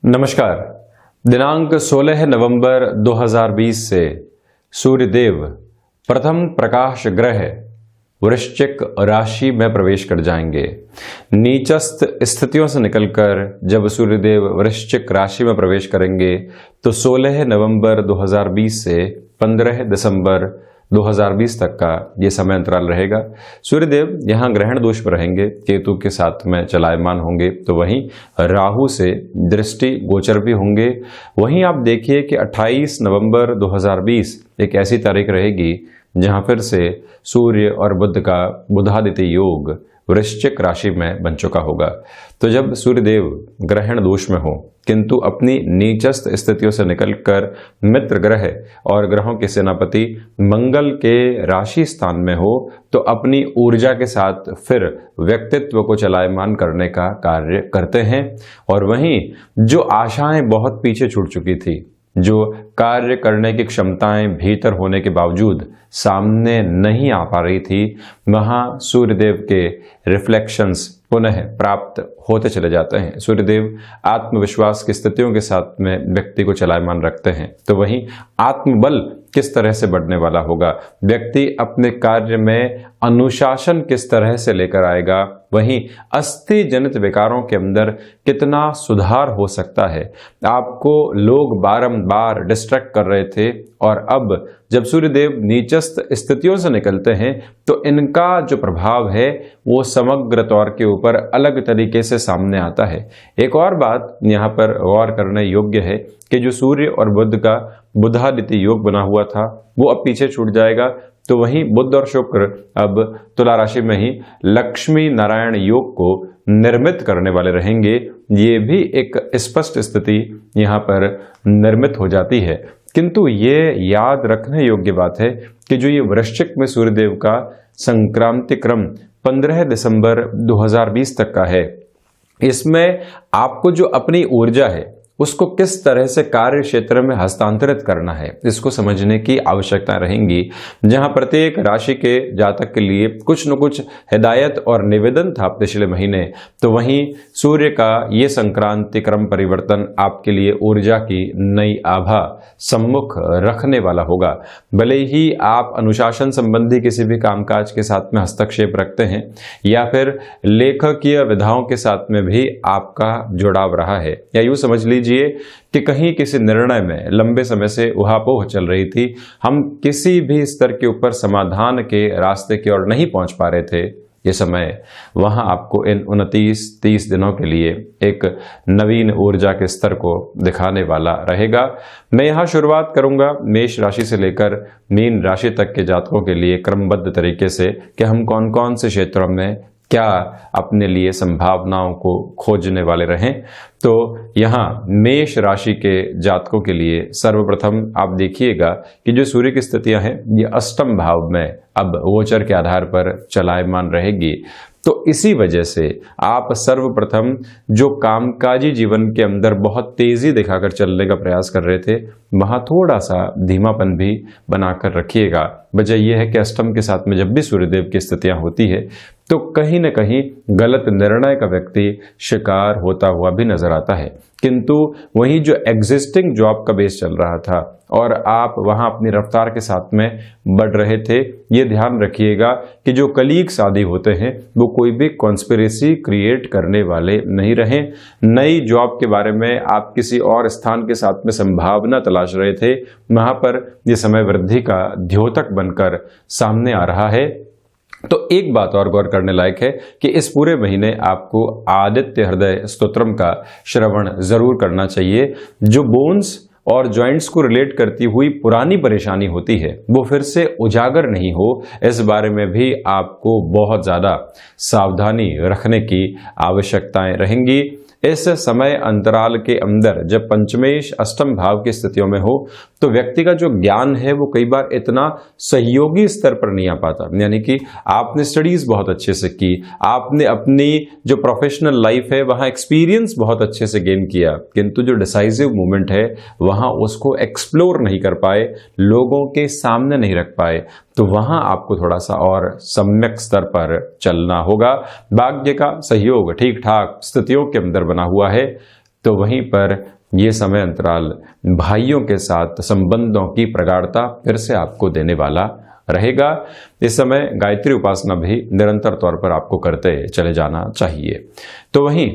नमस्कार। दिनांक 16 नवंबर 2020 से सूर्यदेव प्रथम प्रकाश ग्रह वृश्चिक राशि में प्रवेश कर जाएंगे। नीचस्थ स्थितियों से निकलकर जब सूर्यदेव वृश्चिक राशि में प्रवेश करेंगे तो 16 नवंबर 2020 से 15 दिसंबर 2020 तक का ये समय अंतराल रहेगा। सूर्यदेव यहाँ ग्रहण दोष पर रहेंगे, केतु के साथ में चलायमान होंगे, तो वहीं राहु से दृष्टि गोचर भी होंगे। वहीं आप देखिए कि 28 नवंबर 2020 एक ऐसी तारीख रहेगी जहां फिर से सूर्य और बुध का बुधादित्य योग वृश्चिक राशि में बन चुका होगा। तो जब सूर्यदेव ग्रहण दोष में हो किंतु अपनी नीचस्थ स्थितियों से निकलकर मित्र ग्रह और ग्रहों के सेनापति मंगल के राशि स्थान में हो तो अपनी ऊर्जा के साथ फिर व्यक्तित्व को चलायमान करने का कार्य करते हैं। और वहीं जो आशाएं बहुत पीछे छूट चुकी थी, जो कार्य करने की क्षमताएं भीतर होने के बावजूद सामने नहीं आ पा रही थी, वहां सूर्यदेव के रिफ्लेक्शंस पुनः प्राप्त होते चले जाते हैं। सूर्यदेव आत्मविश्वास की स्थितियों के साथ में व्यक्ति को चलायमान रखते हैं। तो वहीं आत्मबल किस तरह से बढ़ने वाला होगा, व्यक्ति अपने कार्य में अनुशासन किस तरह से लेकर आएगा, वहीं अस्थि जनित विकारों के अंदर कितना सुधार हो सकता है। आपको लोग बारंबार डिस्ट्रैक्ट कर रहे थे और अब जब सूर्यदेव नीचस्थ स्थितियों से निकलते हैं तो इनका जो प्रभाव है वो समग्र तौर के ऊपर अलग तरीके से सामने आता है। एक और बात यहाँ पर गौर करने योग्य है कि जो सूर्य और बुध का बुधादित्य योग बना हुआ था वो अब पीछे छूट जाएगा। तो वहीं बुध और शुक्र अब तुला राशि में ही लक्ष्मी नारायण योग को निर्मित करने वाले रहेंगे। ये भी एक स्पष्ट स्थिति यहाँ पर निर्मित हो जाती है। किंतु ये याद रखने योग्य बात है कि जो ये वृश्चिक में सूर्यदेव का संक्रांति क्रम 15 दिसंबर 2020 तक का है, इसमें आपको जो अपनी ऊर्जा है उसको किस तरह से कार्य क्षेत्र में हस्तांतरित करना है, इसको समझने की आवश्यकता रहेंगी। जहां प्रत्येक राशि के जातक के लिए कुछ न कुछ हिदायत और निवेदन था पिछले महीने, तो वहीं सूर्य का ये संक्रांति क्रम परिवर्तन आपके लिए ऊर्जा की नई आभा सम्मुख रखने वाला होगा। भले ही आप अनुशासन संबंधी किसी भी कामकाज के साथ में हस्तक्षेप रखते हैं या फिर लेखकीय विधाओं के साथ में भी आपका जुड़ाव रहा है, या यूं समझ लीजिए कि कहीं किसी निर्णय में लंबे समय से उहापोह चल रही थी, हम किसी भी स्तर के ऊपर समाधान के रास्ते की ओर नहीं पहुंच पा रहे थे। ये समय वहां आपको इन 29-30 दिनों के लिए एक नवीन ऊर्जा के स्तर को दिखाने वाला रहेगा। मैं यहां शुरुआत करूंगा मेष राशि से लेकर मीन राशि तक के जातकों के लिए क्रमबद्ध तरीके से कि हम कौन कौन से क्षेत्रों में क्या अपने लिए संभावनाओं को खोजने वाले रहें। तो यहाँ मेष राशि के जातकों के लिए सर्वप्रथम आप देखिएगा कि जो सूर्य की स्थितियां हैं ये अष्टम भाव में अब गोचर के आधार पर चलायमान रहेगी। तो इसी वजह से आप सर्वप्रथम जो कामकाजी जीवन के अंदर बहुत तेजी दिखाकर चलने का प्रयास कर रहे थे वहां थोड़ा सा धीमापन भी बनाकर रखिएगा। वजह यह है कि अष्टम के साथ में जब भी सूर्यदेव की स्थितियां होती है तो कहीं न कहीं गलत निर्णय का व्यक्ति शिकार होता हुआ भी नजर आता है। किंतु वहीं जो एग्जिस्टिंग जॉब का बेस चल रहा था और आप वहां अपनी रफ्तार के साथ में बढ़ रहे थे, ये ध्यान रखिएगा कि जो कलीग्स आदि होते हैं वो कोई भी कॉन्स्पिरेसी क्रिएट करने वाले नहीं रहें। नई जॉब के बारे में आप किसी और स्थान के साथ में संभावना तलाश रहे थे, वहां पर ये समय वृद्धि का द्योतक बनकर सामने आ रहा है। तो एक बात और गौर करने लायक है कि इस पूरे महीने आपको आदित्य हृदय स्तोत्रम का श्रवण जरूर करना चाहिए। जो बोन्स और जॉइंट्स को रिलेट करती हुई पुरानी परेशानी होती है वो फिर से उजागर नहीं हो, इस बारे में भी आपको बहुत ज्यादा सावधानी रखने की आवश्यकताएं रहेंगी। इस समय अंतराल के अंदर जब पंचमेश अष्टम भाव की स्थितियों में हो तो व्यक्ति का जो ज्ञान है वो कई बार इतना सहयोगी स्तर पर नहीं आ पाता। यानी कि आपने स्टडीज बहुत अच्छे से की, आपने अपनी जो प्रोफेशनल लाइफ है वहां एक्सपीरियंस बहुत अच्छे से गेन किया, किंतु जो डिसाइसिव मोमेंट है वहां उसको एक्सप्लोर नहीं कर पाए, लोगों के सामने नहीं रख पाए। तो वहां आपको थोड़ा सा और सम्यक स्तर पर चलना होगा। भाग्य का सहयोग ठीक ठाक स्थितियों के अंदर बना हुआ है। तो वहीं पर ये समय अंतराल भाइयों के साथ संबंधों की प्रगाढ़ता फिर से आपको देने वाला रहेगा। इस समय गायत्री उपासना भी निरंतर तौर पर आपको करते चले जाना चाहिए। तो वहीं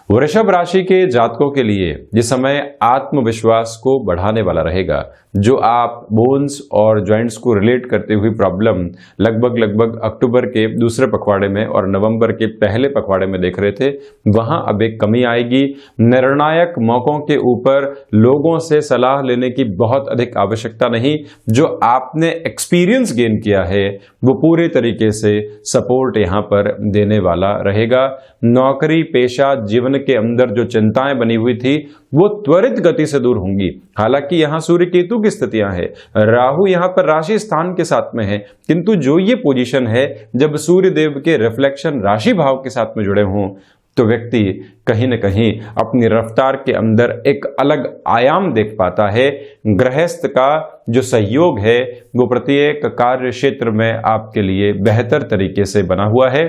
वृषभ राशि के जातकों के लिए ये समय आत्मविश्वास को बढ़ाने वाला रहेगा। जो आप बोन्स और जॉइंट्स को रिलेट करते हुए प्रॉब्लम लगभग अक्टूबर के दूसरे पखवाड़े में और नवंबर के पहले पखवाड़े में देख रहे थे, वहां अब एक कमी आएगी। निर्णायक मौकों के ऊपर लोगों से सलाह लेने की बहुत अधिक आवश्यकता नहीं। जो आपने एक्सपीरियंस गेन किया है वो पूरे तरीके से सपोर्ट यहां पर देने वाला रहेगा। नौकरी पेशा जीवन के अंदर जो चिंताएं बनी हुई थी वो त्वरित गति से दूर होंगी। हालांकि यहां सूर्य केतु की स्थितियां हैं, राहु यहां पर राशि स्थान के साथ में है, किंतु जो ये पोजीशन है जब सूर्य देव के रिफ्लेक्शन राशि भाव के साथ में जुड़े हों तो व्यक्ति कहीं न कहीं अपनी रफ्तार के अंदर एक अलग आयाम देख पाता है। गृहस्थ का जो सहयोग है वो प्रत्येक कार्य क्षेत्र में आपके लिए बेहतर तरीके से बना हुआ है।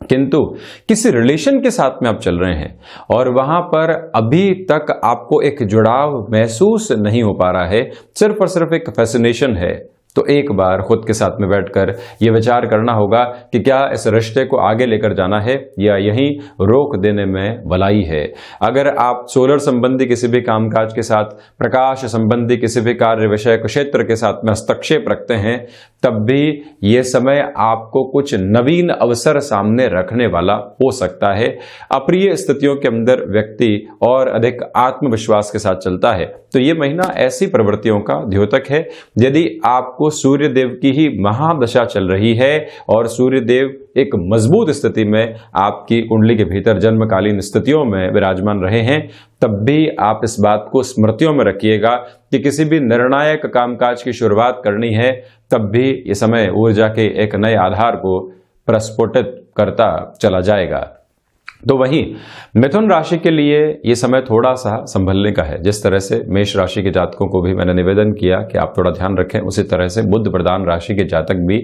किंतु किसी रिलेशन के साथ में आप चल रहे हैं और वहां पर अभी तक आपको एक जुड़ाव महसूस नहीं हो पा रहा है, सिर्फ और सिर्फ एक फैसिनेशन है, तो एक बार खुद के साथ में बैठकर यह विचार करना होगा कि क्या इस रिश्ते को आगे लेकर जाना है या यहीं रोक देने में भलाई है। अगर आप सोलर संबंधी किसी भी कामकाज के साथ, प्रकाश संबंधी किसी भी कार्य विषय क्षेत्र के साथ में हस्तक्षेप रखते हैं, तब भी ये समय आपको कुछ नवीन अवसर सामने रखने वाला हो सकता है। अप्रिय स्थितियों के अंदर व्यक्ति और अधिक आत्मविश्वास के साथ चलता है, तो ये महीना ऐसी प्रवृत्तियों का द्योतक है। यदि आपको सूर्य देव की ही महादशा चल रही है और सूर्य देव एक मजबूत स्थिति में आपकी कुंडली के भीतर जन्मकालीन स्थितियों में विराजमान रहे हैं, तब भी आप इस बात को स्मृतियों में रखिएगा कि किसी भी निर्णायक कामकाज की शुरुआत करनी है तब भी ये समय ऊर्जा के एक नए आधार को प्रस्फुटित करता चला जाएगा। तो वहीं मिथुन राशि के लिए ये समय थोड़ा सा संभलने का है। जिस तरह से मेष राशि के जातकों को भी मैंने निवेदन किया कि आप थोड़ा ध्यान रखें, उसी तरह से बुध प्रधान राशि के जातक भी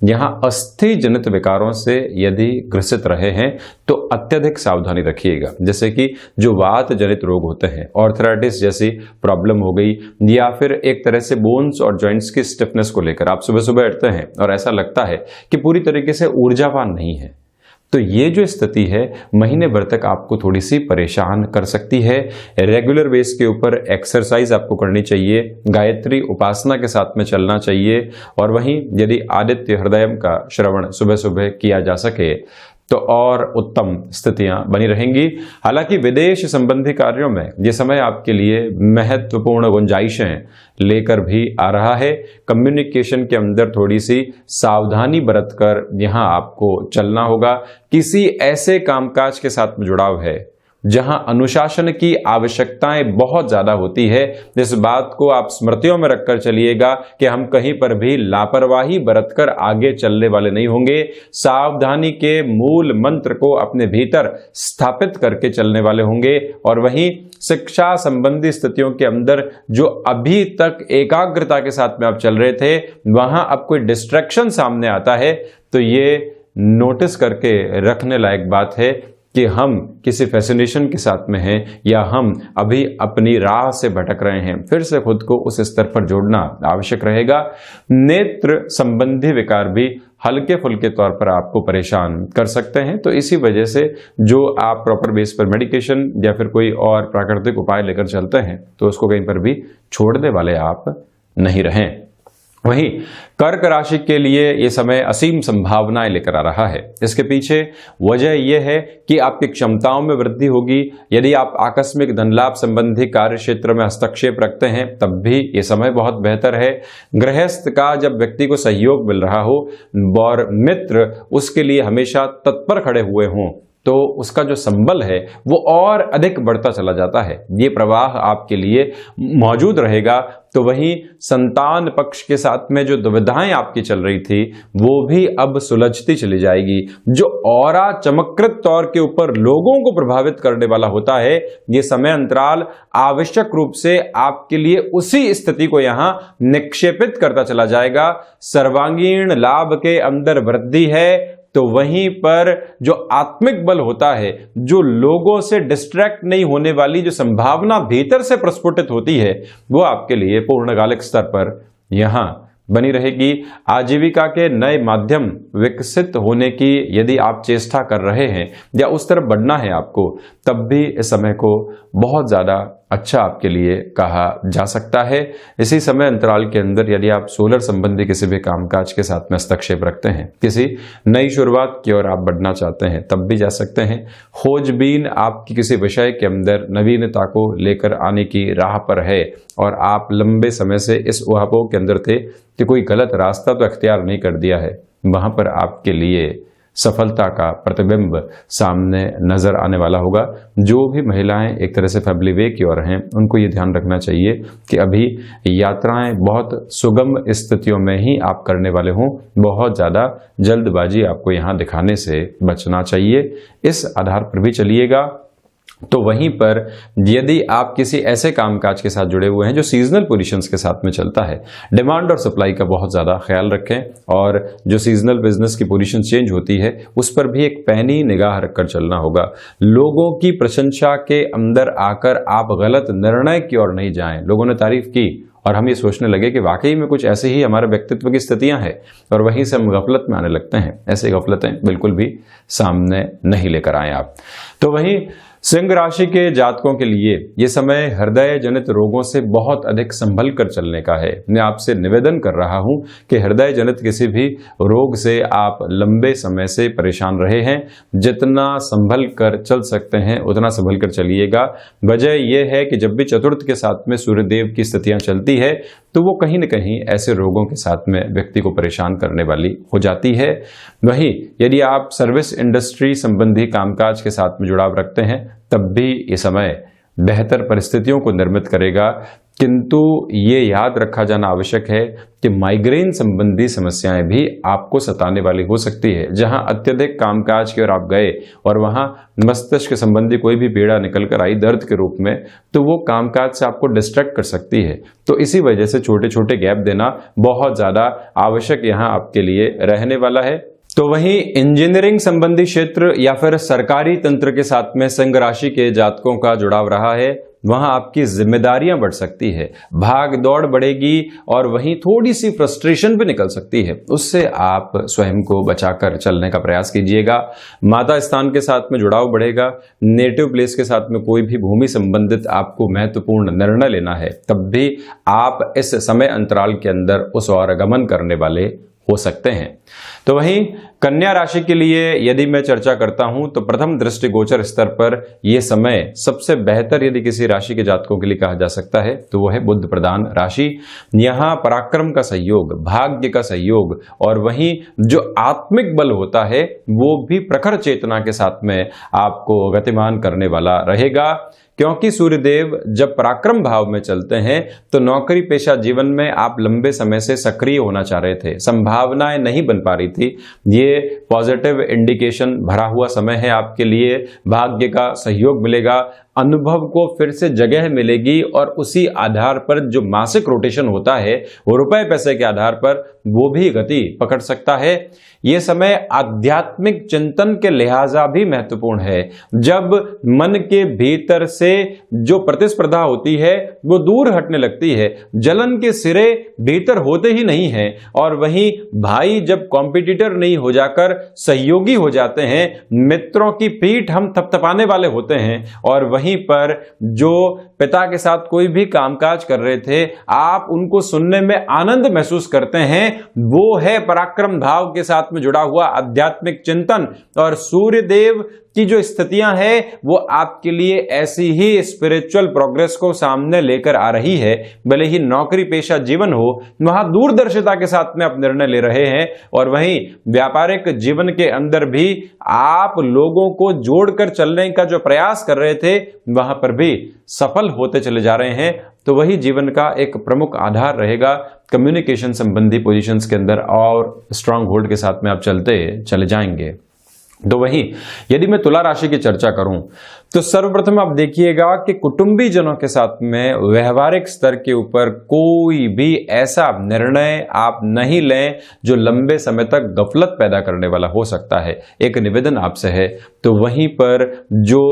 यहाँ अस्थि जनित विकारों से यदि ग्रसित रहे हैं तो अत्यधिक सावधानी रखिएगा। जैसे कि जो वात जनित रोग होते हैं, ऑर्थराइटिस जैसी प्रॉब्लम हो गई, या फिर एक तरह से बोन्स और जॉइंट्स की स्टिफनेस को लेकर आप सुबह सुबह उठते हैं और ऐसा लगता है कि पूरी तरीके से ऊर्जावान नहीं है, तो ये जो स्थिति है महीने भर तक आपको थोड़ी सी परेशान कर सकती है। रेगुलर बेस के ऊपर एक्सरसाइज आपको करनी चाहिए, गायत्री उपासना के साथ में चलना चाहिए, और वहीं यदि आदित्य हृदयम का श्रवण सुबह सुबह किया जा सके तो और उत्तम स्थितियां बनी रहेंगी। हालांकि विदेश संबंधी कार्यों में ये समय आपके लिए महत्वपूर्ण गुंजाइशें लेकर भी आ रहा है। कम्युनिकेशन के अंदर थोड़ी सी सावधानी बरतकर यहां आपको चलना होगा। किसी ऐसे कामकाज के साथ में जुड़ाव है जहां अनुशासन की आवश्यकताएं बहुत ज्यादा होती है, इस बात को आप स्मृतियों में रखकर चलिएगा कि हम कहीं पर भी लापरवाही बरतकर आगे चलने वाले नहीं होंगे। सावधानी के मूल मंत्र को अपने भीतर स्थापित करके चलने वाले होंगे। और वहीं शिक्षा संबंधी स्थितियों के अंदर जो अभी तक एकाग्रता के साथ में आप चल रहे थे, वहां अब कोई डिस्ट्रैक्शन सामने आता है तो ये नोटिस करके रखने लायक बात है कि हम किसी फैसिनेशन के साथ में हैं या हम अभी अपनी राह से भटक रहे हैं। फिर से खुद को उस स्तर पर जोड़ना आवश्यक रहेगा। नेत्र संबंधी विकार भी हल्के फुल्के तौर पर आपको परेशान कर सकते हैं, तो इसी वजह से जो आप प्रॉपर बेस पर मेडिकेशन या फिर कोई और प्राकृतिक उपाय लेकर चलते हैं तो उसको कहीं पर भी छोड़ने वाले आप नहीं रहें। वहीं कर्क राशि के लिए यह समय असीम संभावनाएं लेकर आ रहा है। इसके पीछे वजह यह है कि आपकी क्षमताओं में वृद्धि होगी। यदि आप आकस्मिक धन लाभ संबंधी कार्य क्षेत्र में हस्तक्षेप रखते हैं तब भी ये समय बहुत बेहतर है। गृहस्थ का जब व्यक्ति को सहयोग मिल रहा हो और मित्र उसके लिए हमेशा तत्पर खड़े हुए हों तो उसका जो संबल है वो और अधिक बढ़ता चला जाता है। ये प्रवाह आपके लिए मौजूद रहेगा। तो वहीं संतान पक्ष के साथ में जो दुविधाएं आपकी चल रही थी वो भी अब सुलझती चली जाएगी। जो औरा चमत्कृत तौर के ऊपर लोगों को प्रभावित करने वाला होता है, ये समय अंतराल आवश्यक रूप से आपके लिए उसी स्थिति को यहां निक्षेपित करता चला जाएगा। सर्वांगीण लाभ के अंदर वृद्धि है तो वहीं पर जो आत्मिक बल होता है, जो लोगों से डिस्ट्रैक्ट नहीं होने वाली जो संभावना भीतर से प्रस्फुटित होती है, वो आपके लिए पूर्णकालिक स्तर पर यहां बनी रहेगी। आजीविका के नए माध्यम विकसित होने की यदि आप चेष्टा कर रहे हैं या उस तरफ बढ़ना है आपको, तब भी इस समय को बहुत ज़्यादा अच्छा आपके लिए कहा जा सकता है। इसी समय अंतराल के अंदर यदि आप सोलर संबंधी किसी भी कामकाज के साथ में हस्तक्षेप रखते हैं, किसी नई शुरुआत की ओर आप बढ़ना चाहते हैं, तब भी जा सकते हैं। खोजबीन आपकी किसी विषय के अंदर नवीनता को लेकर आने की राह पर है और आप लंबे समय से इस उहापोह के अंदर थे कि कोई गलत रास्ता तो अख्तियार नहीं कर दिया है, वहां पर आपके लिए सफलता का प्रतिबिंब सामने नजर आने वाला होगा। जो भी महिलाएं एक तरह से फैमिली वे की ओर हैं, उनको ये ध्यान रखना चाहिए कि अभी यात्राएं बहुत सुगम स्थितियों में ही आप करने वाले हों। बहुत ज़्यादा जल्दबाजी आपको यहाँ दिखाने से बचना चाहिए। इस आधार पर भी चलिएगा। तो वहीं पर यदि आप किसी ऐसे कामकाज के साथ जुड़े हुए हैं जो सीजनल पोजीशंस के साथ में चलता है, डिमांड और सप्लाई का बहुत ज़्यादा ख्याल रखें और जो सीजनल बिजनेस की पोजीशन चेंज होती है उस पर भी एक पैनी निगाह रखकर चलना होगा। लोगों की प्रशंसा के अंदर आकर आप गलत निर्णय की ओर नहीं जाएं। लोगों ने तारीफ की और हम ये सोचने लगे कि वाकई में कुछ ऐसे ही हमारे व्यक्तित्व की स्थितियां हैं और वहीं से हम गफलत में आने लगते हैं। ऐसी गफलतें बिल्कुल भी सामने नहीं लेकर आए आप। तो वहीं सिंह राशि के जातकों के लिए ये समय हृदय जनित रोगों से बहुत अधिक संभल कर चलने का है। मैं आपसे निवेदन कर रहा हूं कि हृदय जनित किसी भी रोग से आप लंबे समय से परेशान रहे हैं, जितना संभल कर चल सकते हैं उतना संभल कर चलिएगा। वजह यह है कि जब भी चतुर्थ के साथ में सूर्यदेव की स्थितियां चलती है तो वो कहीं न कहीं ऐसे रोगों के साथ में व्यक्ति को परेशान करने वाली हो जाती है। वहीं यदि आप सर्विस इंडस्ट्री संबंधी कामकाज के साथ में जुड़ाव रखते हैं, तब भी ये समय बेहतर परिस्थितियों को निर्मित करेगा। किंतु ये याद रखा जाना आवश्यक है कि माइग्रेन संबंधी समस्याएं भी आपको सताने वाली हो सकती है। जहां अत्यधिक कामकाज की ओर आप गए और वहां मस्तिष्क संबंधी कोई भी पीड़ा निकल कर आई दर्द के रूप में, तो वो कामकाज से आपको डिस्ट्रैक्ट कर सकती है। तो इसी वजह से छोटे छोटे गैप देना बहुत ज़्यादा आवश्यक यहाँ आपके लिए रहने वाला है। तो वहीं इंजीनियरिंग संबंधी क्षेत्र या फिर सरकारी तंत्र के साथ में सिंह राशि के जातकों का जुड़ाव रहा है, वहां आपकी जिम्मेदारियां बढ़ सकती है, भाग दौड़ बढ़ेगी और वहीं थोड़ी सी फ्रस्ट्रेशन भी निकल सकती है। उससे आप स्वयं को बचाकर चलने का प्रयास कीजिएगा। माता स्थान के साथ में जुड़ाव बढ़ेगा। नेटिव प्लेस के साथ में कोई भी भूमि संबंधित आपको महत्वपूर्ण निर्णय लेना है, तब भी आप इस समय अंतराल के अंदर उस ओर गमन करने वाले हो सकते हैं। तो वहीं कन्या राशि के लिए यदि मैं चर्चा करता हूं तो प्रथम दृष्टिगोचर स्तर पर यह समय सबसे बेहतर यदि किसी राशि के जातकों के लिए कहा जा सकता है तो वह है बुध प्रधान राशि। यहां पराक्रम का सहयोग, भाग्य का सहयोग और वहीं जो आत्मिक बल होता है वो भी प्रखर चेतना के साथ में आपको गतिमान करने वाला रहेगा। क्योंकि सूर्यदेव जब पराक्रम भाव में चलते हैं तो नौकरी पेशा जीवन में आप लंबे समय से सक्रिय होना चाह रहे थे, संभावनाएं नहीं बन पा रही थी। ये पॉजिटिव इंडिकेशन भरा हुआ समय है आपके लिए। भाग्य का सहयोग मिलेगा, अनुभव को फिर से जगह मिलेगी और उसी आधार पर जो मासिक रोटेशन होता है वो रुपए पैसे के आधार पर वो भी गति पकड़ सकता है। ये समय आध्यात्मिक चिंतन के लिहाजा भी महत्वपूर्ण है। जब मन के भीतर से जो प्रतिस्पर्धा होती है वो दूर हटने लगती है, जलन के सिरे भीतर होते ही नहीं हैं और वहीं भाई जब कॉम्पिटिटर नहीं हो जाकर सहयोगी हो जाते हैं, मित्रों की पीठ हम थपथपाने वाले होते हैं और वहीं पर जो पिता के साथ कोई भी कामकाज कर रहे थे आप उनको सुनने में आनंद महसूस करते हैं, वो है पराक्रम भाव के साथ में जुड़ा हुआ आध्यात्मिक चिंतन। और सूर्य देव की जो स्थितियां हैं वो आपके लिए ऐसी ही स्पिरिचुअल प्रोग्रेस को सामने लेकर आ रही है। भले ही नौकरी पेशा जीवन हो, वहां दूरदर्शिता के साथ में आप निर्णय ले रहे हैं और वहीं व्यापारिक जीवन के अंदर भी आप लोगों को जोड़कर चलने का जो प्रयास कर रहे थे वहां पर भी सफल होते चले जा रहे हैं। तो वही जीवन का एक प्रमुख आधार रहेगा। कम्युनिकेशन संबंधी पोजीशंस के अंदर और स्ट्रांग होल्ड के साथ में आप चलते चले जाएंगे। तो वहीं यदि मैं तुला राशि की चर्चा करूं तो सर्वप्रथम आप देखिएगा कि कुटुंबी जनों के साथ में व्यवहारिक स्तर के ऊपर कोई भी ऐसा निर्णय आप नहीं लें जो लंबे समय तक गफलत पैदा करने वाला हो सकता है। एक निवेदन आपसे है। तो वहीं पर जो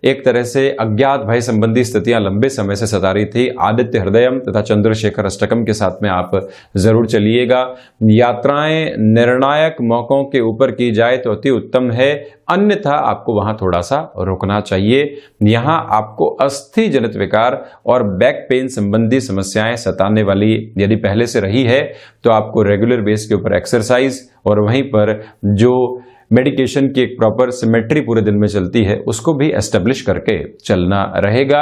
एक तरह से अज्ञात भय संबंधी स्थितियां लंबे समय से सता रही थी, आदित्य हृदयम तथा चंद्रशेखर अष्टकम के साथ में आप जरूर चलिएगा। यात्राएं निर्णायक मौकों के ऊपर की जाए तो अति उत्तम है, अन्यथा आपको वहां थोड़ा सा रुकना चाहिए। यहां आपको अस्थि जनित विकार और बैक पेन संबंधी समस्याएं सताने वाली यदि पहले से रही है तो आपको रेगुलर बेस के ऊपर एक्सरसाइज और वहीं पर जो मेडिकेशन की एक प्रॉपर सिमेट्री पूरे दिन में चलती है उसको भी एस्टेब्लिश करके चलना रहेगा।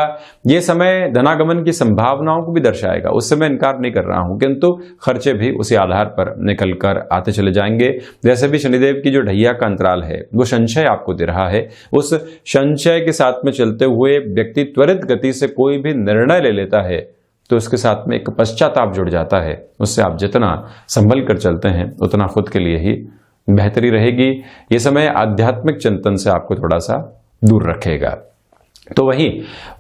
यह समय धनागमन की संभावनाओं को भी दर्शाएगा, उससे मैं इनकार नहीं कर रहा हूं, किंतु खर्चे भी उसी आधार पर निकल कर आते चले जाएंगे। जैसे भी शनिदेव की जो ढैया का अंतराल है वो संशय आपको दे रहा है, उस संशय के साथ में चलते हुए व्यक्ति त्वरित गति से कोई भी निर्णय ले लेता है तो उसके साथ में एक पश्चाताप जुड़ जाता है। उससे आप जितना संभल कर चलते हैं उतना खुद के लिए ही बेहतरी रहेगी। ये समय आध्यात्मिक चिंतन से आपको थोड़ा सा दूर रखेगा। तो वहीं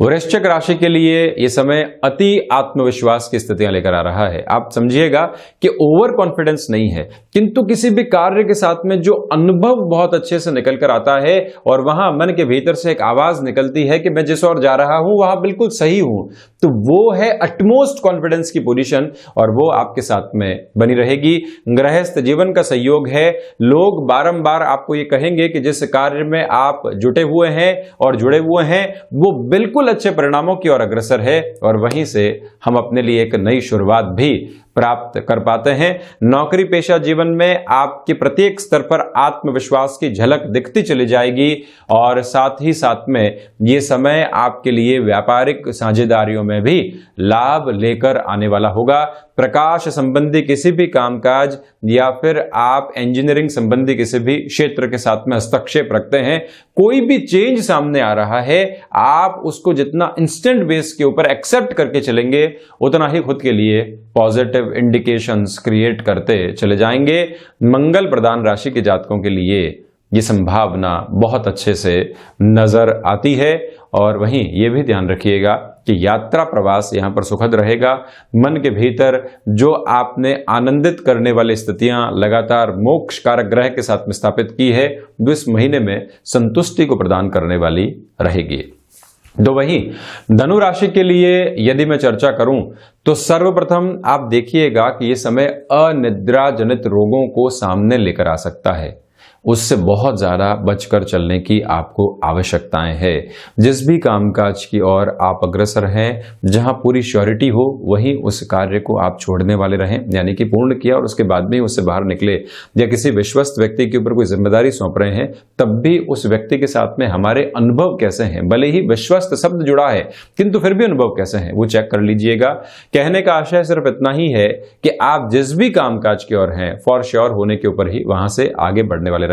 वृश्चिक राशि के लिए यह समय अति आत्मविश्वास की स्थितियां लेकर आ रहा है। आप समझिएगा कि ओवर कॉन्फिडेंस नहीं है, किंतु किसी भी कार्य के साथ में जो अनुभव बहुत अच्छे से निकल कर आता है और वहां मन के भीतर से एक आवाज निकलती है कि मैं जिस ओर जा रहा हूं वहां बिल्कुल सही हूं, तो वो है अटमोस्ट कॉन्फिडेंस की पोजीशन और वो आपके साथ में बनी रहेगी। गृहस्थ जीवन का सहयोग है। लोग बारंबार आपको ये कहेंगे कि जिस कार्य में आप जुटे हुए हैं और जुड़े हुए हैं वो बिल्कुल अच्छे परिणामों की ओर अग्रसर है और वहीं से हम अपने लिए एक नई शुरुआत भी प्राप्त कर पाते हैं। नौकरी पेशा जीवन में आपके प्रत्येक स्तर पर आत्मविश्वास की झलक दिखती चली जाएगी और साथ ही साथ में ये समय आपके लिए व्यापारिक साझेदारियों में भी लाभ लेकर आने वाला होगा। प्रकाश संबंधी किसी भी कामकाज या फिर आप इंजीनियरिंग संबंधी किसी भी क्षेत्र के साथ में हस्तक्षेप रखते हैं, कोई भी चेंज सामने आ रहा है, आप उसको जितना इंस्टेंट बेस के ऊपर एक्सेप्ट करके चलेंगे उतना ही खुद के लिए पॉजिटिव इंडिकेशंस क्रिएट करते चले जाएंगे। मंगल प्रधान राशि के जातकों के लिए ये संभावना बहुत अच्छे से नजर आती है और वहीं ये भी ध्यान रखिएगा कि यात्रा प्रवास यहां पर सुखद रहेगा। मन के भीतर जो आपने आनंदित करने वाली स्थितियां लगातार मोक्ष कारक ग्रह के साथ में स्थापित की है वो इस महीने में संतुष्टि को प्रदान करने वाली रहेगी। तो वहीं धनु राशि के लिए यदि मैं चर्चा करूं तो सर्वप्रथम आप देखिएगा कि यह समय अनिद्रा जनित रोगों को सामने लेकर आ सकता है, उससे बहुत ज़्यादा बचकर चलने की आपको आवश्यकताएं है। जिस भी कामकाज की ओर आप अग्रसर हैं, जहां पूरी श्योरिटी हो वहीं उस कार्य को आप छोड़ने वाले रहें, यानी कि पूर्ण किया और उसके बाद में उससे बाहर निकले, या किसी विश्वस्त व्यक्ति के ऊपर कोई जिम्मेदारी सौंप रहे हैं तब भी उस व्यक्ति के साथ में हमारे अनुभव कैसे हैं, भले ही विश्वस्त शब्द जुड़ा है किंतु फिर भी अनुभव कैसे हैं वो चेक कर लीजिएगा। कहने का आशय सिर्फ इतना ही है कि आप जिस भी कामकाज की ओर हैं फॉर श्योर होने के ऊपर ही वहां से आगे बढ़ने वाले रहें।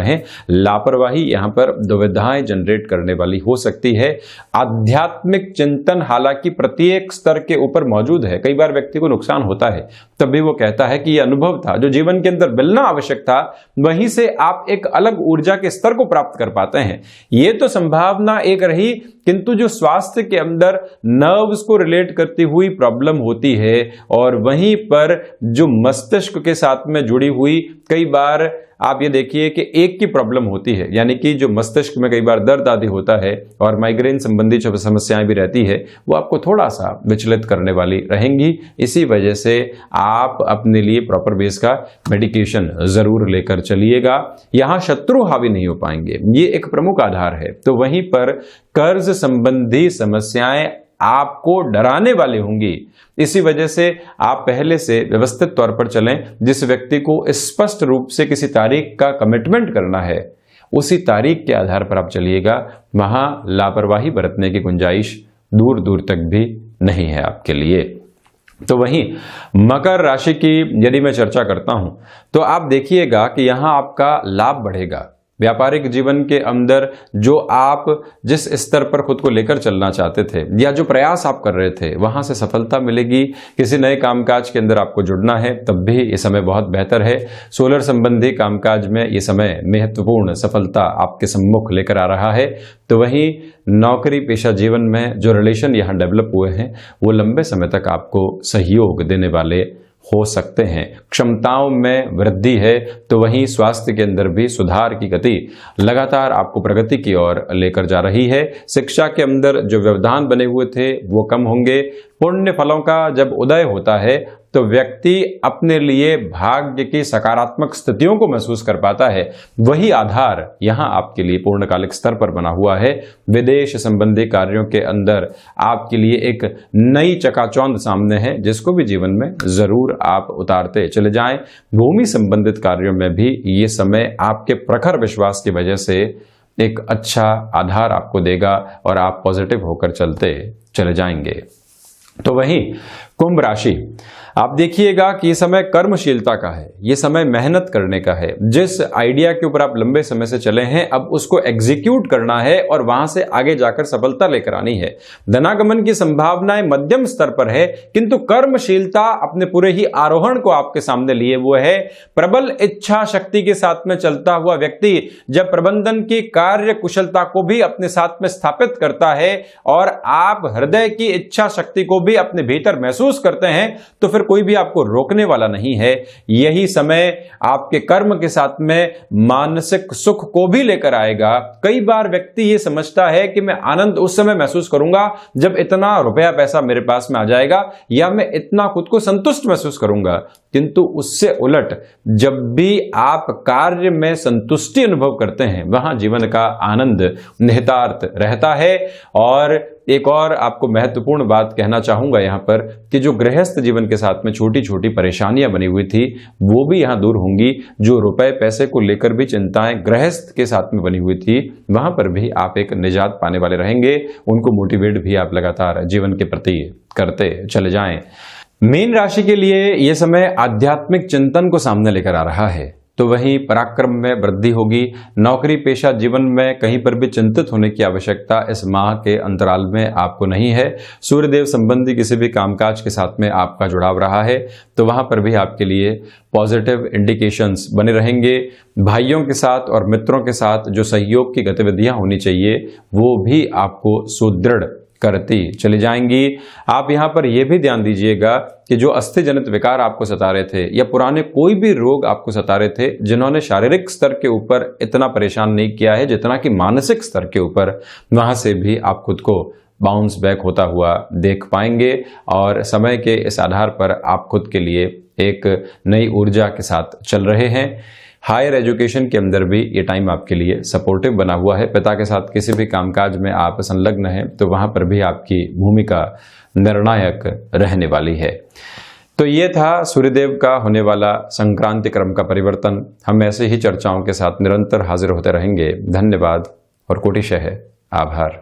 लापरवाही यहां पर दुविधाएं जनरेट करने वाली हो सकती है। आध्यात्मिक चिंतन हालांकि प्रत्येक स्तर के ऊपर मौजूद है, कई बार व्यक्ति को नुकसान होता है तब भी वो कहता है कि यह अनुभव था जो जीवन के अंदर मिलना आवश्यक था, वहीं से आप एक अलग ऊर्जा के स्तर को प्राप्त कर पाते हैं। ये तो संभावना एक रही, किंतु जो स्वास्थ्य के अंदर नर्व्स को रिलेट करती हुई प्रॉब्लम होती है और वहीं पर जो मस्तिष्क के साथ में जुड़ी हुई, कई बार आप ये देखिए कि एक की प्रॉब्लम होती है, यानी कि जो मस्तिष्क में कई बार दर्द आदि होता है और माइग्रेन संबंधी जो समस्याएं भी रहती है वो आपको थोड़ा सा विचलित करने वाली रहेंगी। इसी वजह से आप अपने लिए प्रॉपर बेस का मेडिकेशन जरूर लेकर चलिएगा। यहां शत्रु हावी नहीं हो पाएंगे, ये एक प्रमुख आधार है। तो वहीं पर कर्ज संबंधी समस्याएं आपको डराने वाली होंगी, इसी वजह से आप पहले से व्यवस्थित तौर पर चलें। जिस व्यक्ति को स्पष्ट रूप से किसी तारीख का कमिटमेंट करना है उसी तारीख के आधार पर आप चलिएगा, वहां लापरवाही बरतने की गुंजाइश दूर दूर तक भी नहीं है आपके लिए। तो वहीं मकर राशि की यदि मैं चर्चा करता हूं तो आप देखिएगा कि यहां आपका लाभ बढ़ेगा, व्यापारिक जीवन के अंदर जो आप जिस स्तर पर खुद को लेकर चलना चाहते थे या जो प्रयास आप कर रहे थे वहां से सफलता मिलेगी। किसी नए कामकाज के अंदर आपको जुड़ना है तब भी ये समय बहुत बेहतर है। सोलर संबंधी कामकाज में ये समय महत्वपूर्ण सफलता आपके सम्मुख लेकर आ रहा है। तो वहीं नौकरी पेशा जीवन में जो रिलेशन यहाँ डेवलप हुए हैं वो लंबे समय तक आपको सहयोग देने वाले हो सकते हैं। क्षमताओं में वृद्धि है तो वहीं स्वास्थ्य के अंदर भी सुधार की गति लगातार आपको प्रगति की ओर लेकर जा रही है। शिक्षा के अंदर जो व्यवधान बने हुए थे वो कम होंगे। पुण्य फलों का जब उदय होता है तो व्यक्ति अपने लिए भाग्य की सकारात्मक स्थितियों को महसूस कर पाता है। वही आधार यहां आपके लिए पूर्णकालिक स्तर पर बना हुआ है। विदेश संबंधी कार्यों के अंदर आपके लिए एक नई चकाचौंध सामने है जिसको भी जीवन में जरूर आप उतारते चले जाएं। भूमि संबंधित कार्यों में भी ये समय आपके प्रखर विश्वास की वजह से एक अच्छा आधार आपको देगा और आप पॉजिटिव होकर चलते चले जाएंगे। तो वहीं कुंभ राशि, आप देखिएगा कि ये समय कर्मशीलता का है, ये समय मेहनत करने का है। जिस आइडिया के ऊपर आप लंबे समय से चले हैं अब उसको एग्जीक्यूट करना है और वहां से आगे जाकर सफलता लेकर आनी है। धनागमन की संभावनाएं मध्यम स्तर पर है किंतु कर्मशीलता अपने पूरे ही आरोहण को आपके सामने लिए हुए है। प्रबल इच्छा शक्ति के साथ में चलता हुआ व्यक्ति जब प्रबंधन की कार्य कुशलता को भी अपने साथ में स्थापित करता है और आप हृदय की इच्छा शक्ति को भी अपने भीतर महसूस करते हैं तो फिर कोई भी आपको रोकने वाला नहीं है। यही समय आपके कर्म के साथ में मानसिक सुख को भी लेकर आएगा। कई बार व्यक्ति ये समझता है कि मैं आनंद उस समय महसूस करूंगा जब इतना रुपया पैसा मेरे पास में आ जाएगा या मैं इतना खुद को संतुष्ट महसूस करूंगा, किंतु उससे उलट जब भी आप कार्य में संतुष्टि अनुभव करते हैं वहां जीवन का आनंद निहितार्थ रहता है। और एक और आपको महत्वपूर्ण बात कहना चाहूंगा यहां पर कि जो गृहस्थ जीवन के साथ में छोटी छोटी परेशानियां बनी हुई थी वो भी यहां दूर होंगी। जो रुपए पैसे को लेकर भी चिंताएं गृहस्थ के साथ में बनी हुई थी वहां पर भी आप एक निजात पाने वाले रहेंगे। उनको मोटिवेट भी आप लगातार जीवन के प्रति करते चले जाएं। मीन राशि के लिए यह समय आध्यात्मिक चिंतन को सामने लेकर आ रहा है तो वहीं पराक्रम में वृद्धि होगी। नौकरी पेशा जीवन में कहीं पर भी चिंतित होने की आवश्यकता इस माह के अंतराल में आपको नहीं है। सूर्यदेव संबंधी किसी भी कामकाज के साथ में आपका जुड़ाव रहा है तो वहां पर भी आपके लिए पॉजिटिव इंडिकेशंस बने रहेंगे। भाइयों के साथ और मित्रों के साथ जो सहयोग की गतिविधियां होनी चाहिए वो भी आपको सुदृढ़ करती चली जाएंगी। आप यहां पर यह भी ध्यान दीजिएगा कि जो अस्थि जनित विकार आपको सता रहे थे या पुराने कोई भी रोग आपको सता रहे थे जिन्होंने शारीरिक स्तर के ऊपर इतना परेशान नहीं किया है जितना कि मानसिक स्तर के ऊपर, वहां से भी आप खुद को बाउंस बैक होता हुआ देख पाएंगे और समय के इस आधार पर आप खुद के लिए एक नई ऊर्जा के साथ चल रहे हैं। हायर एजुकेशन के अंदर भी ये टाइम आपके लिए सपोर्टिव बना हुआ है। पिता के साथ किसी भी कामकाज में आप संलग्न हैं तो वहां पर भी आपकी भूमिका निर्णायक रहने वाली है। तो ये था सूर्यदेव का होने वाला संक्रांति क्रम का परिवर्तन। हम ऐसे ही चर्चाओं के साथ निरंतर हाजिर होते रहेंगे। धन्यवाद और कोटिशः आभार।